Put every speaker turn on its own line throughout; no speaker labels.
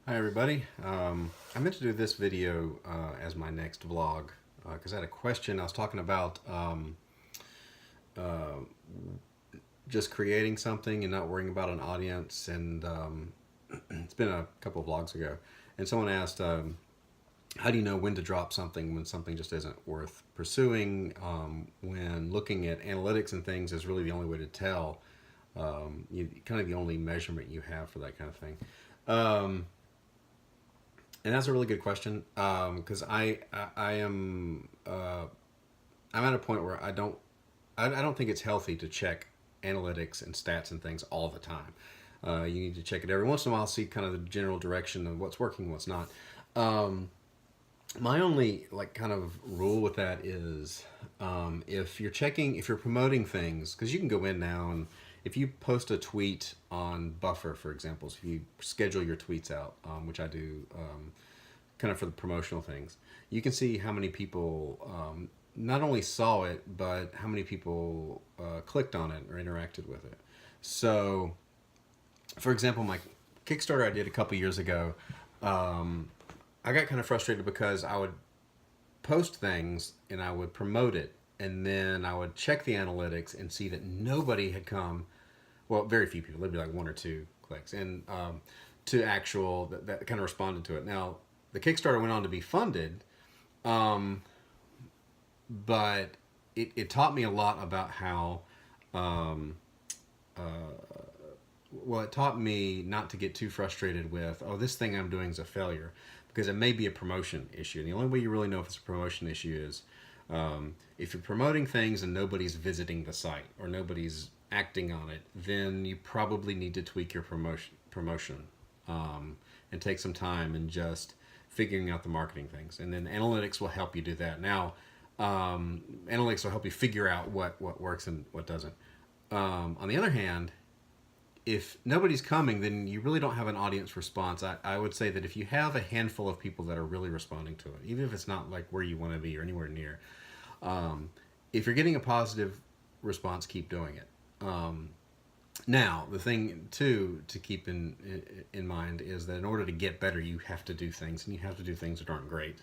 Hi everybody. I meant to do this video as my next vlog because I had a question. I was talking about uh, just creating something and not worrying about an audience, and it's been a couple of vlogs ago, and someone asked, how do you know when to drop something when something just isn't worth pursuing? When looking at analytics and things is really the only way to tell. Kind of the only measurement you have for that kind of thing. Um, And that's a really good question because I am I'm at a point where I don't think it's healthy to check analytics and stats and things all the time. You need to check it every once in a while, see kind of the general direction of what's working, what's not. Um, my only like kind of rule with that is if you're promoting things, because you can go in now and if you post a tweet on Buffer, for example, so if you schedule your tweets out, which I do kind of for the promotional things, you can see how many people not only saw it, but how many people clicked on it or interacted with it. So, for example, my Kickstarter I did a couple years ago, um, I got kind of frustrated because I would post things and I would promote it, and then I would check the analytics and see that nobody had come. Well, very few people. There'd be like one or two clicks, and to actual that kind of responded to it. Now, the Kickstarter went on to be funded, um, but it taught me a lot about how. Um, well, it taught me not to get too frustrated with, oh, this thing I'm doing is a failure, because it may be a promotion issue. And the only way you really know if it's a promotion issue is if you're promoting things and nobody's visiting the site or nobody's acting on it, then you probably need to tweak your promotion and take some time and just figuring out the marketing things. And then analytics will help you do that. Now, analytics will help you figure out what works and what doesn't. On the other hand, if nobody's coming, then you really don't have an audience response. I would say that if you have a handful of people that are really responding to it, even if it's not like where you want to be or anywhere near, um, if you're getting a positive response, keep doing it. Now, the thing too to keep in mind is that in order to get better, you have to do things, and you have to do things that aren't great.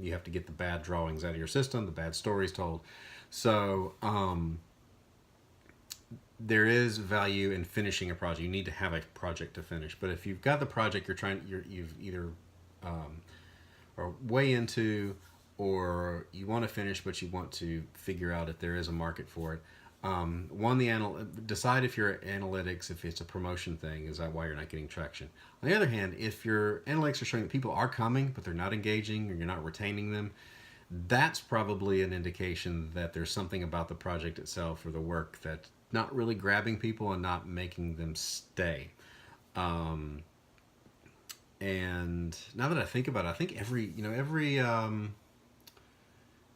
You have to get the bad drawings out of your system, the bad stories told. So there is value in finishing a project. You need to have a project to finish. But if you've got the project you've either are way into, or you want to finish but you want to figure out if there is a market for it. Decide if your analytics, if it's a promotion thing, is that why you're not getting traction. On the other hand, if your analytics are showing that people are coming but they're not engaging or you're not retaining them, that's probably an indication that there's something about the project itself or the work that's not really grabbing people and not making them stay. Um, and now that I think about it, I think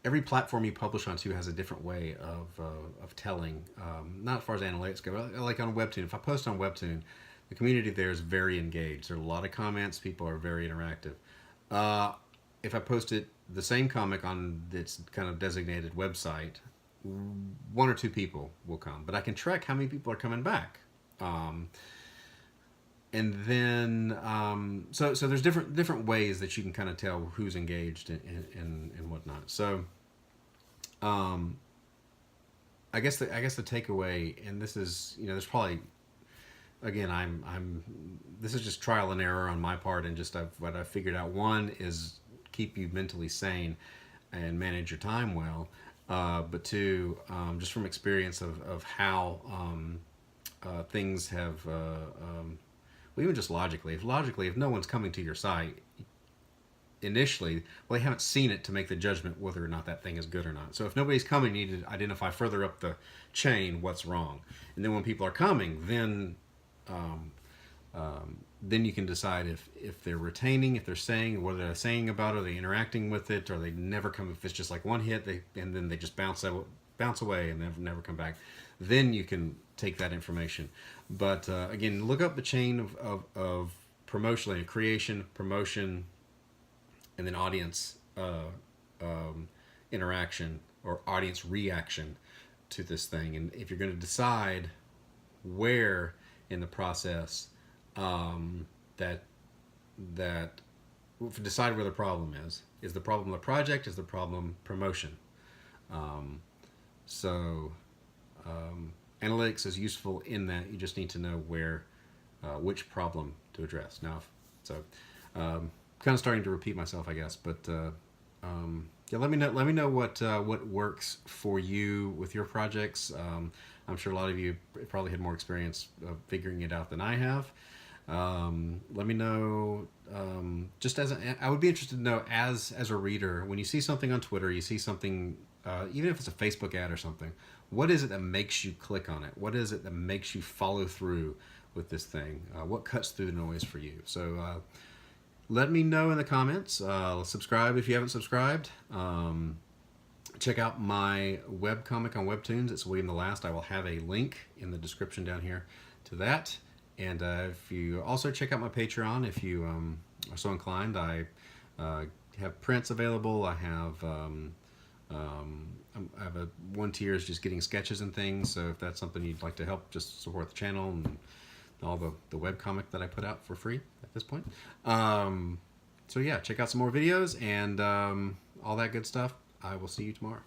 every platform you publish onto has a different way of telling. Not as far as analytics go, but like on Webtoon. If I post on Webtoon, the community there is very engaged. There are a lot of comments. People are very interactive. Uh, if I post it the same comic on its kind of designated website, one or two people will come, but I can track how many people are coming back. Um, and then so there's different ways that you can kind of tell who's engaged and whatnot. So um, I guess the takeaway, and this is, there's probably, again, I'm this is just trial and error on my part, and just what I've figured out. One is keep you mentally sane and manage your time well. But two, just from experience of how things have, well, even just logically, if no one's coming to your site initially, well, they haven't seen it to make the judgment whether or not that thing is good or not. So if nobody's coming, you need to identify further up the chain what's wrong, and then when people are coming, um, then you can decide if they're retaining, if they're saying, what they're saying about it, are they interacting with it, or they never come. If it's just like one hit, and then they just bounce away and never come back. Then you can take that information. But again, look up the chain of promotion, creation, promotion, and then audience um, interaction or audience reaction to this thing. And if you're going to decide where in the process that that decide where the problem is. Is the problem the project? Is the problem promotion? Um, so analytics is useful in that you just need to know where which problem to address. Now, so kind of starting to repeat myself, I guess, but yeah, let me know. Let me know what works for you with your projects. I'm sure a lot of you probably had more experience figuring it out than I have. Let me know. Just as I would be interested to know as a reader, when you see something on Twitter, you see something, even if it's a Facebook ad or something. What is it that makes you click on it? What is it that makes you follow through with this thing? What cuts through the noise for you? So let me know in the comments. Subscribe if you haven't subscribed. Check out my webcomic on Webtoons. It's William the Last. I will have a link in the description down here to that. And if you also check out my Patreon, if you are so inclined, I have prints available. I have a one tier is just getting sketches and things. So if that's something you'd like to help, just support the channel and all the webcomic that I put out for free at this point. So yeah, check out some more videos and all that good stuff. I will see you tomorrow.